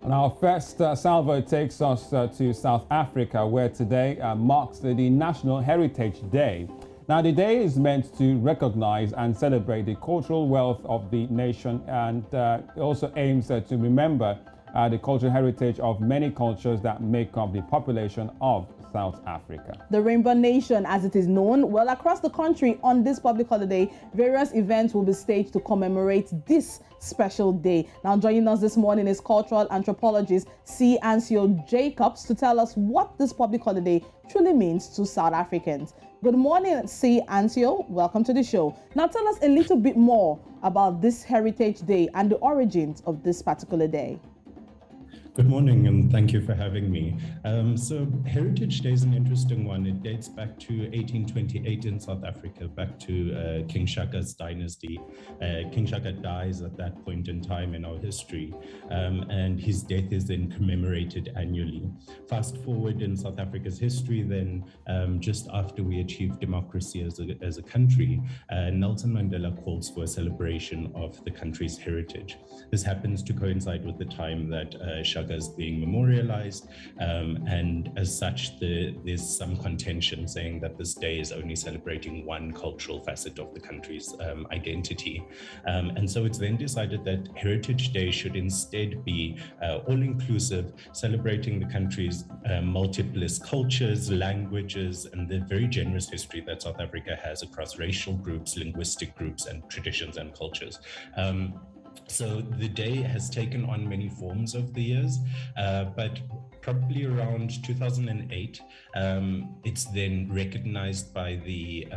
And our first salvo takes us to South Africa, where today marks the National Heritage Day. Now, the day is meant to recognize and celebrate the cultural wealth of the nation, and it also aims to remember the cultural heritage of many cultures that make up the population of South Africa. The Rainbow Nation, as it is known, well, across the country on this public holiday, various events will be staged to commemorate this special day. Now, joining us this morning is cultural anthropologist C. Ancio Jacobs to tell us what this public holiday truly means to South Africans. Good morning, C. Ancio. Welcome to the show. Now, tell us a little bit more about this Heritage Day and the origins of this particular day. Good morning, and thank you for having me. So Heritage Day is an interesting one. It dates back to 1828 in South Africa, back to King Shaka's dynasty. King Shaka dies at that point in time in our history, and his death is then commemorated annually. Fast forward in South Africa's history, then just after we achieved democracy as a country, Nelson Mandela calls for a celebration of the country's heritage. This happens to coincide with the time that Shaka is being memorialized, and as such there's some contention saying that this day is only celebrating one cultural facet of the country's identity, and so it's then decided that Heritage Day should instead be all-inclusive, celebrating the country's multiple cultures, languages, and the very generous history that South Africa has across racial groups, linguistic groups, and traditions and cultures. So the day has taken on many forms over the years, but probably around 2008, it's then recognized by the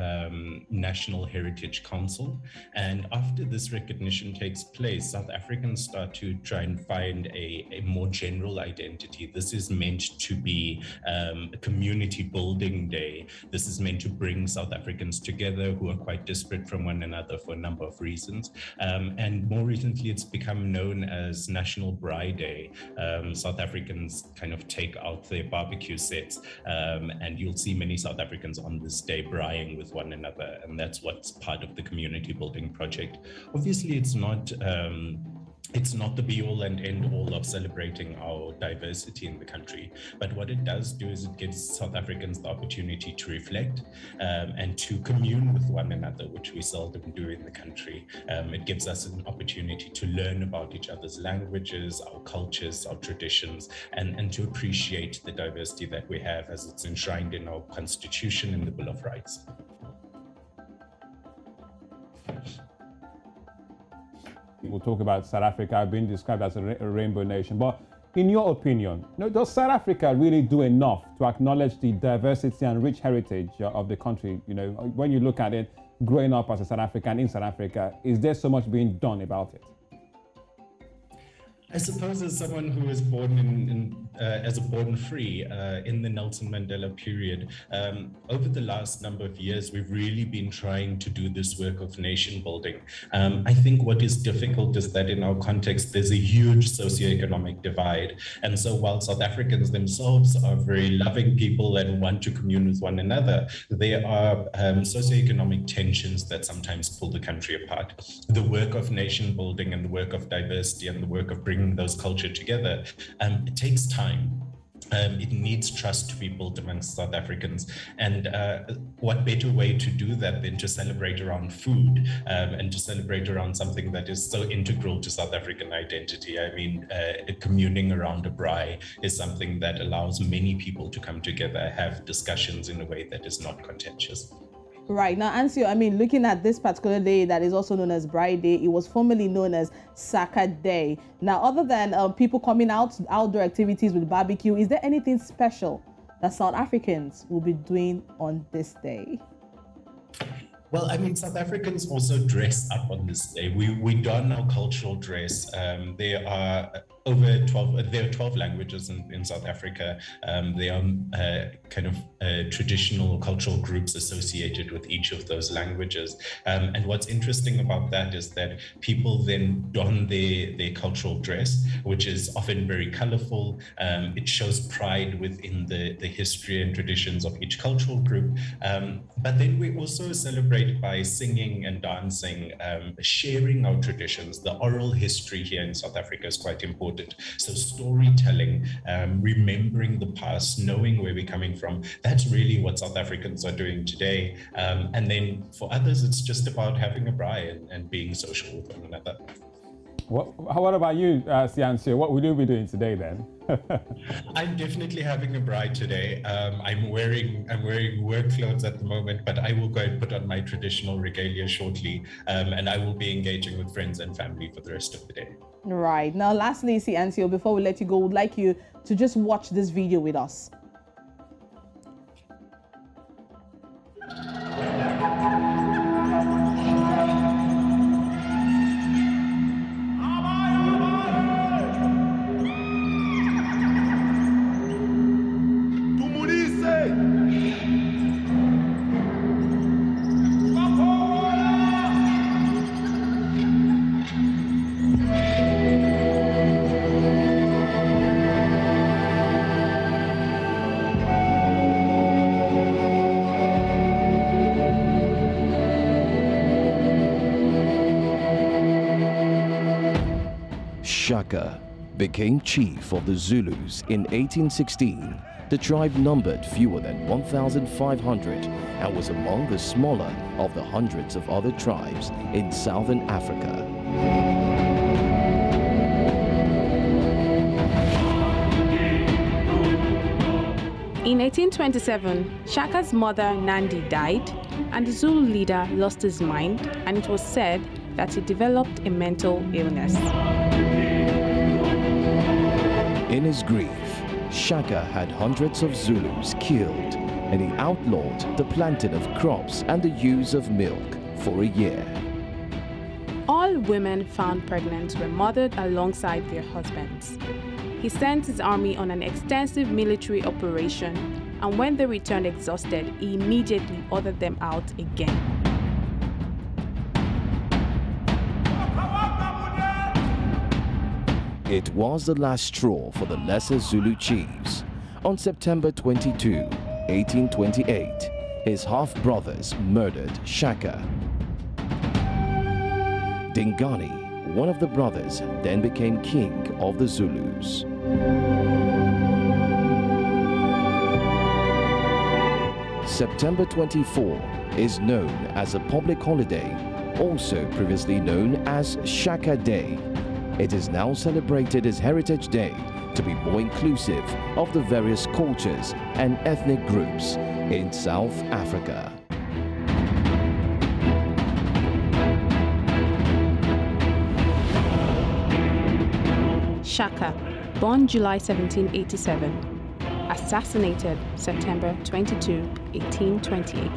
National Heritage Council. And after this recognition takes place, South Africans start to try and find a more general identity. This is meant to be a community building day. This is meant to bring South Africans together who are quite disparate from one another for a number of reasons. And more recently, it's become known as National Braai Day. South Africans kind of take out their barbecue sets, and you'll see many South Africans on this day braaiing with one another, and that's what's part of the community building project. Obviously, it's not the be-all and end-all of celebrating our diversity in the country, but what it does do is it gives South Africans the opportunity to reflect and to commune with one another, which we seldom do in the country. It gives us an opportunity to learn about each other's languages, our cultures, our traditions, and to appreciate the diversity that we have as it's enshrined in our Constitution and the Bill of Rights. We'll talk about South Africa being described as a rainbow nation. But in your opinion, does South Africa really do enough to acknowledge the diversity and rich heritage of the country? When you look at it, growing up as a South African in South Africa, is there so much being done about it? I suppose as someone who was born as a born free in the Nelson Mandela period, over the last number of years, we've really been trying to do this work of nation building. I think what is difficult is that in our context, there's a huge socioeconomic divide. And so while South Africans themselves are very loving people and want to commune with one another, there are socioeconomic tensions that sometimes pull the country apart. The work of nation building and the work of diversity and the work of bringing those culture together, it takes time. It needs trust to be built amongst South Africans. And what better way to do that than to celebrate around food and to celebrate around something that is so integral to South African identity. I mean, communing around a braai is something that allows many people to come together, have discussions in a way that is not contentious. Right. Now, Ancio, I mean, looking at this particular day that is also known as Braai Day, it was formerly known as Saka Day. Now, other than people coming out, outdoor activities with barbecue, is there anything special that South Africans will be doing on this day? Well, I mean, South Africans also dress up on this day. We don our cultural dress. There are over 12 languages in South Africa. There are kind of traditional cultural groups associated with each of those languages. And what's interesting about that is that people then don their cultural dress, which is often very colorful. It shows pride within the history and traditions of each cultural group. But then we also celebrate by singing and dancing, sharing our traditions. The oral history here in South Africa is quite important. important. So storytelling, remembering the past, knowing where we're coming from, that's really what South Africans are doing today. And then for others, it's just about having a braai and being social with one another. What about you, Siansio? What will you be doing today then? I'm definitely having a braai today. I'm wearing work clothes at the moment, but I will go and put on my traditional regalia shortly, and I will be engaging with friends and family for the rest of the day. Right. Now, lastly, Siansio, before we let you go, we'd like you to just watch this video with us. Shaka became chief of the Zulus in 1816. The tribe numbered fewer than 1,500 and was among the smaller of the hundreds of other tribes in southern Africa. In 1827, Shaka's mother Nandi died and the Zulu leader lost his mind, and it was said that he developed a mental illness. In his grief, Shaka had hundreds of Zulus killed, and he outlawed the planting of crops and the use of milk for a year. All women found pregnant were murdered alongside their husbands. He sent his army on an extensive military operation, and when they returned exhausted, he immediately ordered them out again. It was the last straw for the lesser Zulu chiefs. On September 22, 1828, his half-brothers murdered Shaka. Dingani, one of the brothers, then became king of the Zulus. September 24 is known as a public holiday, also previously known as Shaka Day. It is now celebrated as Heritage Day to be more inclusive of the various cultures and ethnic groups in South Africa. Shaka, born July 1787, assassinated September 22, 1828.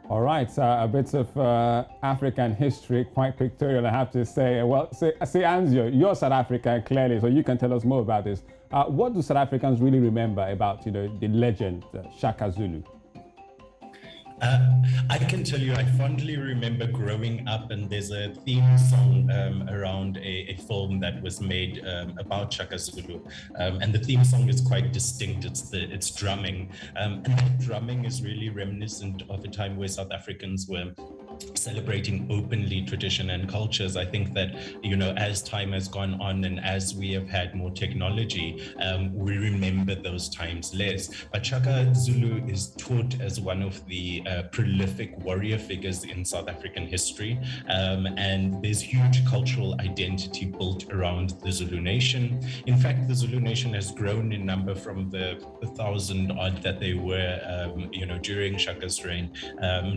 All right, a bit of African history, quite pictorial, I have to say. Well, Siansio, you're South African clearly, so you can tell us more about this. What do South Africans really remember about, the legend Shaka Zulu? I can tell you, I fondly remember growing up, and there's a theme song around a film that was made about Shaka Zulu, and the theme song is quite distinct. It's drumming, and that drumming is really reminiscent of a time where South Africans were celebrating openly tradition and cultures. I think that, as time has gone on and as we have had more technology, we remember those times less. But Shaka Zulu is taught as one of the prolific warrior figures in South African history. And there's huge cultural identity built around the Zulu nation. In fact, the Zulu nation has grown in number from the 1,000 odd that they were, during Shaka's reign,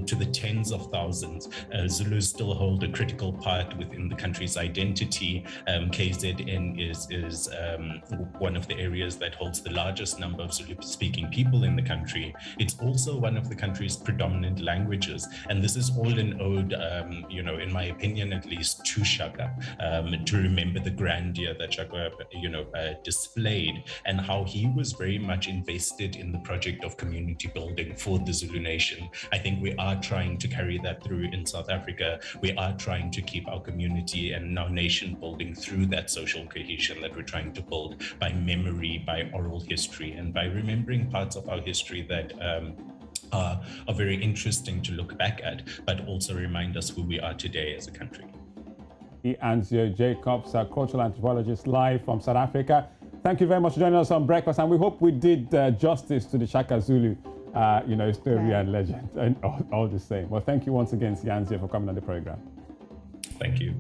to the tens of thousands. Zulus still hold a critical part within the country's identity. KZN is one of the areas that holds the largest number of Zulu-speaking people in the country. It's also one of the country's predominant languages, and this is all an ode, in my opinion at least, to Shaka, to remember the grandeur that Shaka, displayed, and how he was very much invested in the project of community building for the Zulu nation. I think we are trying to carry that through through in South Africa, we are trying to keep our community and our nation building through that social cohesion that we're trying to build by memory, by oral history, and by remembering parts of our history that are very interesting to look back at, but also remind us who we are today as a country. Anzio Jacobs, a cultural anthropologist, live from South Africa. Thank you very much for joining us on Breakfast, and we hope we did justice to the Shaka Zulu, story and legend, and all the same. Well, thank you once again, Sianzio, for coming on the program. Thank you.